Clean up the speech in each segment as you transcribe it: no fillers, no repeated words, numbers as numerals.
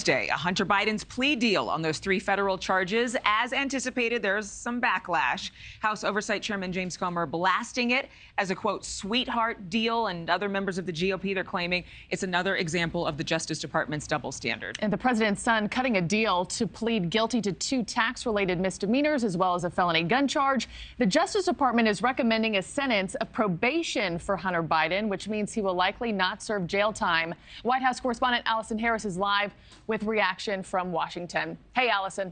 Tuesday, Hunter Biden's plea deal on those 3 federal charges. As anticipated, there's some backlash. House Oversight Chairman James Comer blasting it as a, quote, sweetheart deal, and other members of the GOP, they're claiming it's another example of the Justice Department's double standard. And the president's son cutting a deal to plead guilty to 2 tax-related misdemeanors as well as a felony gun charge. The Justice Department is recommending a sentence of probation for Hunter Biden, which means he will likely not serve jail time. White House correspondent Allison Harris is live with reaction from Washington. Hey, Allison.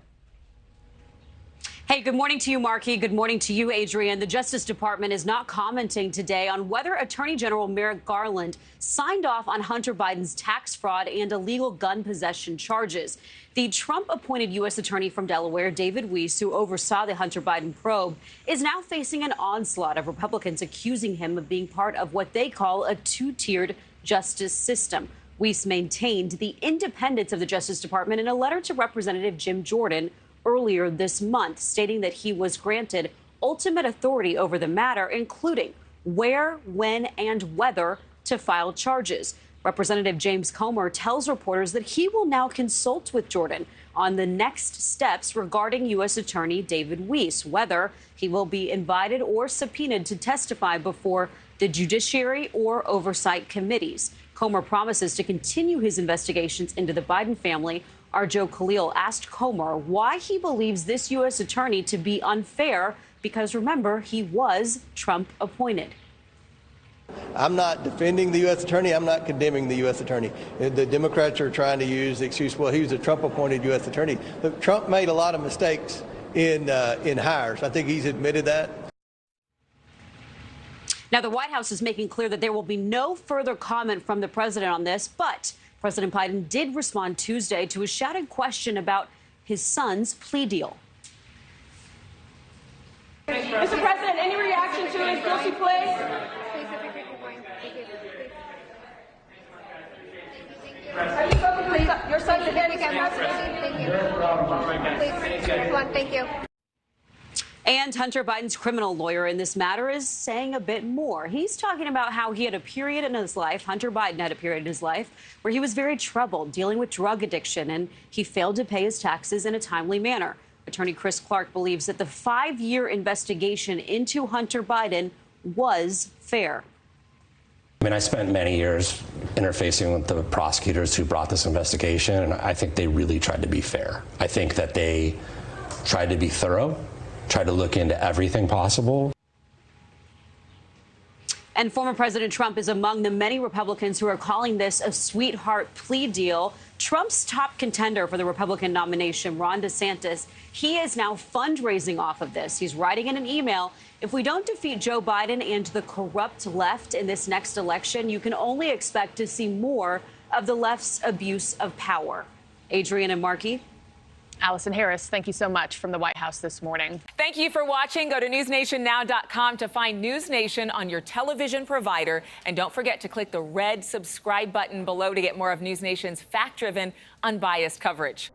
Hey, good morning to you, Marky. Good morning to you, Adrienne. The Justice Department is not commenting today on whether Attorney General Merrick Garland signed off on Hunter Biden's tax fraud and illegal gun possession charges. The Trump-appointed U.S. Attorney from Delaware, David Weiss, who oversaw the Hunter Biden probe, is now facing an onslaught of Republicans accusing him of being part of what they call a 2-tiered justice system. Weiss maintained the independence of the Justice Department in a letter to Representative Jim Jordan earlier this month, stating that he was granted ultimate authority over the matter, including where, when, and whether to file charges. Representative James Comer tells reporters that he will now consult with Jordan on the next steps regarding U.S. Attorney David Weiss, whether he will be invited or subpoenaed to testify before the Judiciary or Oversight committees. Comer promises to continue his investigations into the Biden family. Our Joe Khalil asked Comer why he believes this U.S. attorney to be unfair, because, remember, he was Trump appointed. I'm not defending the U.S. attorney. I'm not condemning the U.S. attorney. The Democrats are trying to use the excuse, well, he was a Trump-appointed U.S. attorney. Look, Trump made a lot of mistakes in hires. I think he's admitted that. Now, the White House is making clear that there will be no further comment from the president on this, but President Biden did respond Tuesday to a shouted question about his son's plea deal. Mr. President, any reaction to his guilty plea? Have you spoken to your son's defense counsel? Thank you. Please, everyone, thank you. And Hunter Biden's criminal lawyer in this matter is saying a bit more. He's talking about how he had a period in his life, Hunter Biden had a period in his life, where he was very troubled dealing with drug addiction, and he failed to pay his taxes in a timely manner. Attorney Chris Clark believes that the 5-year investigation into Hunter Biden was fair. I mean, I spent many years interfacing with the prosecutors who brought this investigation, and I think they really tried to be fair. I think that they tried to be thorough, tried to look into everything possible. And former President Trump is among the many Republicans who are calling this a sweetheart plea deal. Trump's top contender for the Republican nomination, Ron DeSantis, he is now fundraising off of this. He's writing in an email, if we don't defeat Joe Biden and the corrupt left in this next election, you can only expect to see more of the left's abuse of power. Adrienne and Marky. Allison Harris, thank you so much from the White House this morning. Thank you for watching. Go to newsnationnow.com to find NewsNation on your television provider. And don't forget to click the red subscribe button below to get more of NewsNation's fact-driven, unbiased coverage.